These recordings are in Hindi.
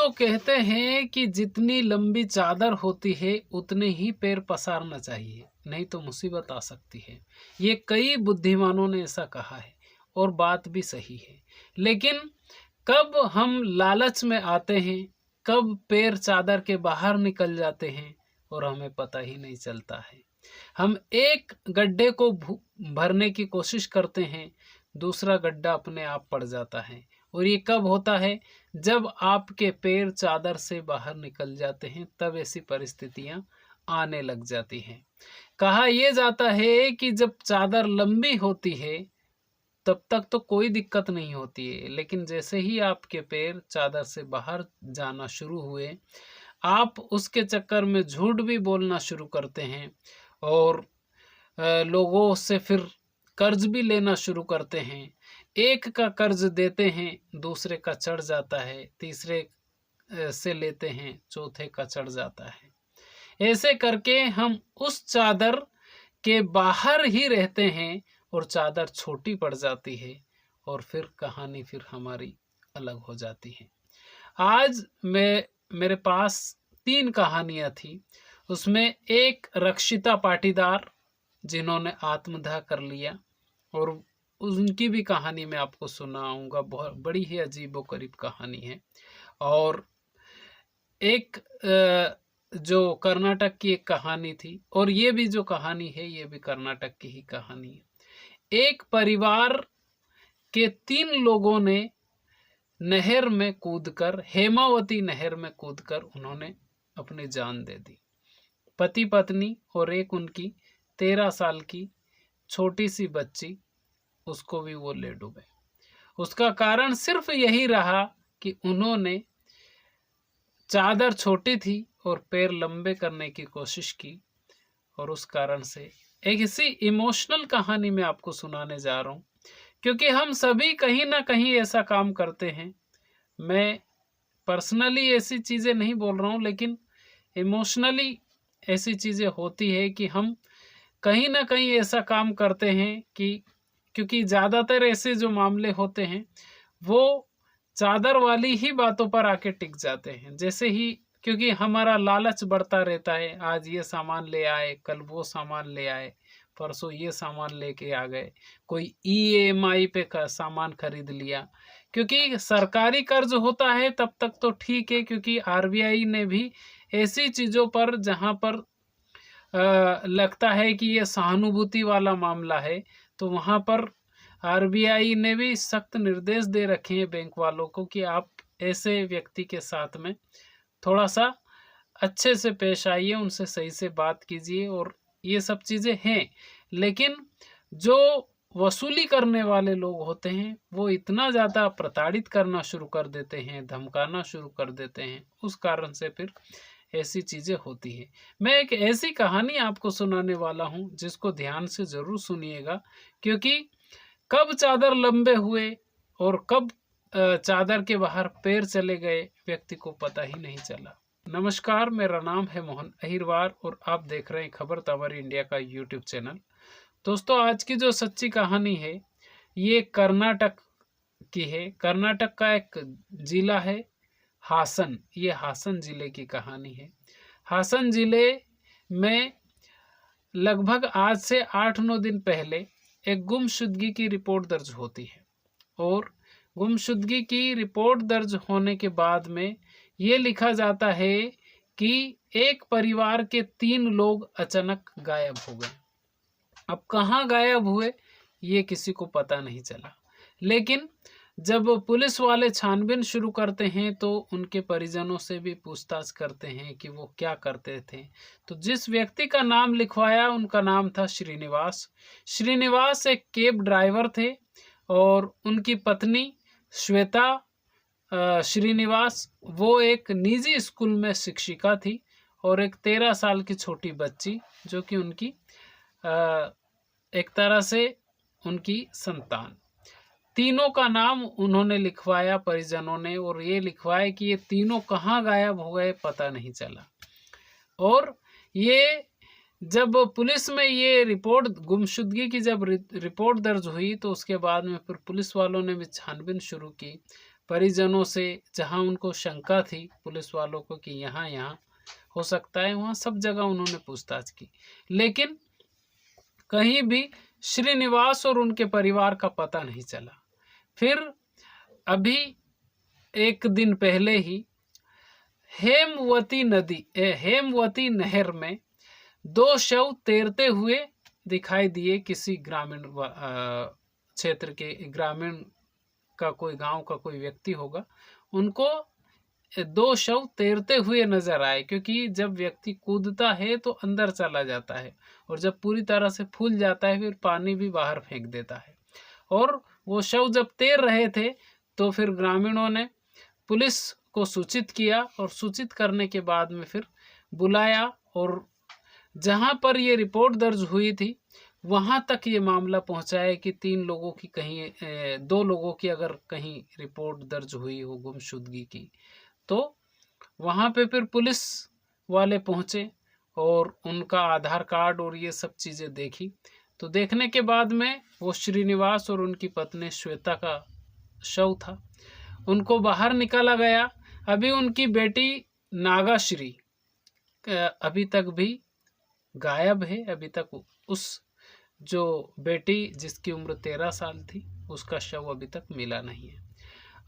दोस्तों कहते हैं कि जितनी लंबी चादर होती है उतने ही पैर पसारना चाहिए, नहीं तो मुसीबत आ सकती है। ये कई बुद्धिमानों ने ऐसा कहा है और बात भी सही है। लेकिन कब हम लालच में आते हैं, कब पैर चादर के बाहर निकल जाते हैं और हमें पता ही नहीं चलता है। हम एक गड्ढे को भरने की कोशिश करते हैं, दूसरा गड्ढा अपने आप पड़ जाता है। और ये कब होता है? जब आपके पैर चादर से बाहर निकल जाते हैं, तब ऐसी परिस्थितियां आने लग जाती हैं। कहा यह जाता है कि जब चादर लंबी होती है तब तक तो कोई दिक्कत नहीं होती है, लेकिन जैसे ही आपके पैर चादर से बाहर जाना शुरू हुए, आप उसके चक्कर में झूठ भी बोलना शुरू करते हैं और लोगों से फिर कर्ज भी लेना शुरू करते हैं। एक का कर्ज देते हैं, दूसरे का चढ़ जाता है, तीसरे से लेते हैं, चौथे का चढ़ जाता है। ऐसे करके हम उस चादर के बाहर ही रहते हैं और चादर छोटी पड़ जाती है और फिर कहानी फिर हमारी अलग हो जाती है। आज मेरे पास 3 कहानियां थी। उसमें एक रक्षिता पाटीदार जिन्होंने आत्मदाह कर लिया, और उनकी भी कहानी मैं आपको सुनाऊंगा। बहुत बड़ी ही अजीबोगरीब कहानी है। और एक जो कर्नाटक की एक कहानी थी, और ये भी जो कहानी है ये भी कर्नाटक की ही कहानी है। एक परिवार के 3 लोगों ने नहर में कूदकर, हेमावती नहर में कूदकर उन्होंने अपनी जान दे दी। पति पत्नी और एक उनकी 13 साल की छोटी सी बच्ची, उसको भी वो ले डूबे। उसका कारण सिर्फ यही रहा कि उन्होंने चादर छोटी थी और पैर लंबे करने की कोशिश की, और उस कारण से एक इसी इमोशनल कहानी में आपको सुनाने जा रहा हूँ, क्योंकि हम सभी कहीं ना कहीं ऐसा काम करते हैं। मैं पर्सनली ऐसी चीज़ें नहीं बोल रहा हूँ, लेकिन इमोशनली ऐसी चीज़ें होती है कि हम कहीं ना कहीं ऐसा काम करते हैं कि, क्योंकि ज़्यादातर ऐसे जो मामले होते हैं वो चादर वाली ही बातों पर आके टिक जाते हैं। जैसे ही, क्योंकि हमारा लालच बढ़ता रहता है, आज ये सामान ले आए, कल वो सामान ले आए, परसों ये सामान लेके आ गए, कोई EMI पे का सामान खरीद लिया। क्योंकि सरकारी कर्ज होता है तब तक तो ठीक है, क्योंकि RBI ने भी ऐसी चीज़ों पर जहाँ पर लगता है कि ये सहानुभूति वाला मामला है, तो वहाँ पर RBI ने भी सख्त निर्देश दे रखे हैं बैंक वालों को कि आप ऐसे व्यक्ति के साथ में थोड़ा सा अच्छे से पेश आइए, उनसे सही से बात कीजिए, और ये सब चीज़ें हैं। लेकिन जो वसूली करने वाले लोग होते हैं वो इतना ज़्यादा प्रताड़ित करना शुरू कर देते हैं, धमकाना शुरू कर देते हैं, उस कारण से फिर ऐसी चीज़ें होती है। मैं एक ऐसी कहानी आपको सुनाने वाला हूँ जिसको ध्यान से ज़रूर सुनिएगा, क्योंकि कब चादर लंबे हुए और कब चादर के बाहर पैर चले गए, व्यक्ति को पता ही नहीं चला। नमस्कार, मेरा नाम है मोहन अहिरवार और आप देख रहे हैं खबर तंवर इंडिया का यूट्यूब चैनल। दोस्तों, आज की जो सच्ची कहानी है ये कर्नाटक की है। कर्नाटक का एक जिला है हासन। ये हासन जिले की कहानी है। हासन जिले में लगभग आज से 8-9 दिन पहले एक गुमशुदगी की रिपोर्ट दर्ज होती है, और गुमशुदगी की रिपोर्ट दर्ज होने के बाद में ये लिखा जाता है कि एक परिवार के 3 लोग अचानक गायब हो गए। अब कहाँ गायब हुए ये किसी को पता नहीं चला, लेकिन जब पुलिस वाले छानबीन शुरू करते हैं तो उनके परिजनों से भी पूछताछ करते हैं कि वो क्या करते थे। तो जिस व्यक्ति का नाम लिखवाया उनका नाम था श्रीनिवास। श्रीनिवास एक कैब ड्राइवर थे और उनकी पत्नी श्वेता श्रीनिवास वो एक निजी स्कूल में शिक्षिका थी, और एक 13 साल की छोटी बच्ची जो कि उनकी एक तरह से उनकी संतान। तीनों का नाम उन्होंने लिखवाया परिजनों ने, और ये लिखवाया कि ये तीनों कहाँ गायब हो गए पता नहीं चला। और ये जब पुलिस में ये रिपोर्ट गुमशुदगी की जब रिपोर्ट दर्ज हुई तो उसके बाद में फिर पुलिस वालों ने भी छानबीन शुरू की। परिजनों से, जहां उनको शंका थी पुलिस वालों को कि यहाँ यहाँ हो सकता है, वहाँ सब जगह उन्होंने पूछताछ की, लेकिन कहीं भी श्रीनिवास और उनके परिवार का पता नहीं चला। फिर अभी एक दिन पहले ही हेमवती नहर में 2 शव तैरते हुए दिखाई दिए। किसी ग्रामीण क्षेत्र के ग्रामीण का कोई गांव का कोई व्यक्ति होगा, उनको 2 शव तैरते हुए नजर आए, क्योंकि जब व्यक्ति कूदता है तो अंदर चला जाता है और जब पूरी तरह से फूल जाता है फिर पानी भी बाहर फेंक देता है। और वो शव जब तैर रहे थे तो फिर ग्रामीणों ने पुलिस को सूचित किया और सूचित करने के बाद में फिर बुलाया, और जहां पर ये रिपोर्ट दर्ज हुई थी वहां तक ये मामला पहुंचाया कि 3 लोगों की कहीं 2 लोगों की अगर कहीं रिपोर्ट दर्ज हुई हो गुमशुदगी की, तो वहां पे फिर पुलिस वाले पहुंचे और उनका आधार कार्ड और ये सब चीज़ें देखी। तो देखने के बाद में वो श्रीनिवास और उनकी पत्नी श्वेता का शव था, उनको बाहर निकाला गया। अभी उनकी बेटी नागाश्री अभी तक भी गायब है। अभी तक उस जो बेटी जिसकी उम्र 13 साल थी उसका शव अभी तक मिला नहीं है।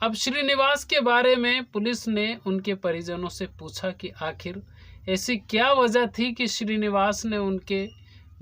अब श्रीनिवास के बारे में पुलिस ने उनके परिजनों से पूछा कि आखिर ऐसी क्या वजह थी कि श्रीनिवास ने उनके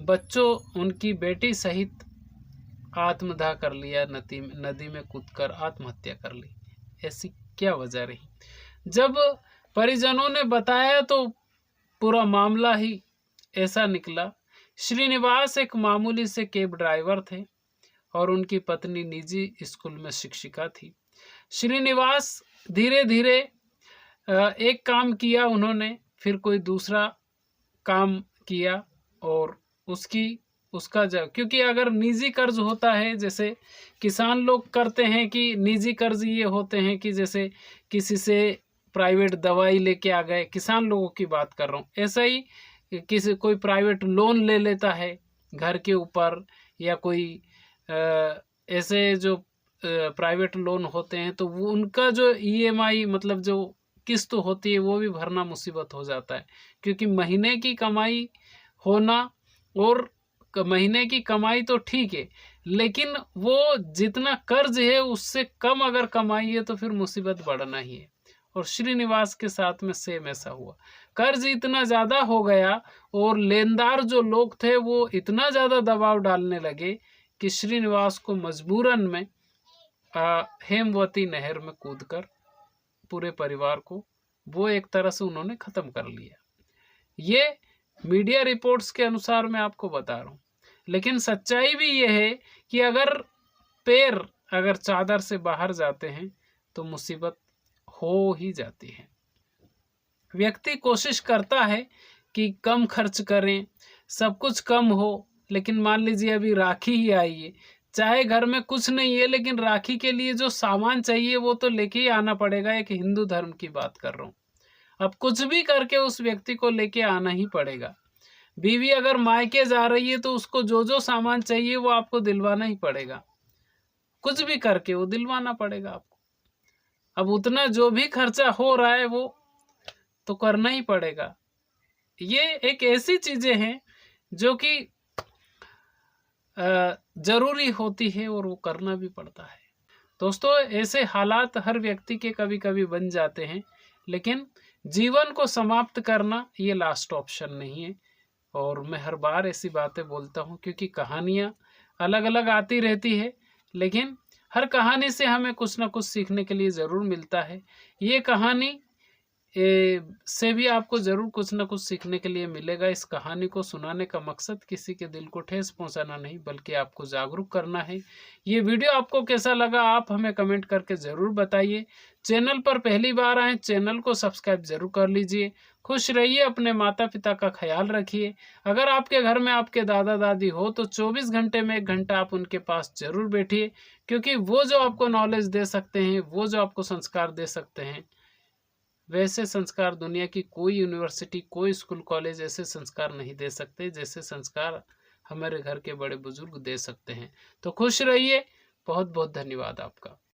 बच्चों, उनकी बेटी सहित आत्मदाह कर लिया, नदी में कूदकर आत्महत्या कर ली। ऐसी क्या वजह रही? जब परिजनों ने बताया तो पूरा मामला ही ऐसा निकला। श्रीनिवास एक मामूली से कैब ड्राइवर थे और उनकी पत्नी निजी स्कूल में शिक्षिका थी। श्रीनिवास धीरे धीरे एक काम किया उन्होंने, फिर कोई दूसरा काम किया, और क्योंकि अगर निजी कर्ज होता है, जैसे किसान लोग करते हैं कि निजी कर्ज ये होते हैं कि जैसे किसी से प्राइवेट दवाई लेके आ गए, किसान लोगों की बात कर रहा हूँ। ऐसा ही कोई प्राइवेट लोन ले लेता है घर के ऊपर, या कोई ऐसे जो प्राइवेट लोन होते हैं तो वो उनका जो EMI मतलब जो किस्त होती है वो भी भरना मुसीबत हो जाता है, क्योंकि महीने की कमाई होना, और महीने की कमाई तो ठीक है लेकिन वो जितना कर्ज है उससे कम अगर कमाई है तो फिर मुसीबत बढ़ना ही है। और श्रीनिवास के साथ में सेम ऐसा हुआ। कर्ज इतना ज़्यादा हो गया और लेनदार जो लोग थे वो इतना ज़्यादा दबाव डालने लगे कि श्रीनिवास को मजबूरन में हेमवती नहर में कूदकर पूरे परिवार को वो एक तरह से उन्होंने ख़त्म कर लिया। ये मीडिया रिपोर्ट्स के अनुसार मैं आपको बता रहा हूँ, लेकिन सच्चाई भी ये है कि अगर चादर से बाहर जाते हैं तो मुसीबत हो ही जाती है। व्यक्ति कोशिश करता है कि कम खर्च करें, सब कुछ कम हो, लेकिन मान लीजिए अभी राखी ही आई है, चाहे घर में कुछ नहीं है लेकिन राखी के लिए जो सामान चाहिए वो तो लेके ही आना पड़ेगा। एक हिंदू धर्म की बात कर रहा हूँ। अब कुछ भी करके उस व्यक्ति को लेके आना ही पड़ेगा। बीवी अगर मायके जा रही है तो उसको जो जो सामान चाहिए वो आपको दिलवाना ही पड़ेगा, कुछ भी करके वो दिलवाना पड़ेगा आपको। अब उतना जो भी खर्चा हो रहा है वो तो करना ही पड़ेगा। ये एक ऐसी चीजें हैं जो कि जरूरी होती है और वो करना भी पड़ता है। दोस्तों, ऐसे हालात हर व्यक्ति के कभी कभी बन जाते हैं, लेकिन जीवन को समाप्त करना ये लास्ट ऑप्शन नहीं है। और मैं हर बार ऐसी बातें बोलता हूँ क्योंकि कहानियाँ अलग अलग आती रहती है, लेकिन हर कहानी से हमें कुछ ना कुछ सीखने के लिए ज़रूर मिलता है। ये कहानी से भी आपको ज़रूर कुछ ना कुछ सीखने के लिए मिलेगा। इस कहानी को सुनाने का मकसद किसी के दिल को ठेस पहुंचाना नहीं, बल्कि आपको जागरूक करना है। ये वीडियो आपको कैसा लगा आप हमें कमेंट करके ज़रूर बताइए। चैनल पर पहली बार आए, चैनल को सब्सक्राइब जरूर कर लीजिए। खुश रहिए, अपने माता पिता का ख्याल रखिए। अगर आपके घर में आपके दादा दादी हो तो 24 घंटे में 1 घंटा आप उनके पास जरूर बैठिए, क्योंकि वो जो आपको नॉलेज दे सकते हैं, वो जो आपको संस्कार दे सकते हैं, वैसे संस्कार दुनिया की कोई यूनिवर्सिटी, कोई स्कूल कॉलेज ऐसे संस्कार नहीं दे सकते जैसे संस्कार हमारे घर के बड़े बुजुर्ग दे सकते हैं। तो खुश रहिए। बहुत बहुत धन्यवाद आपका।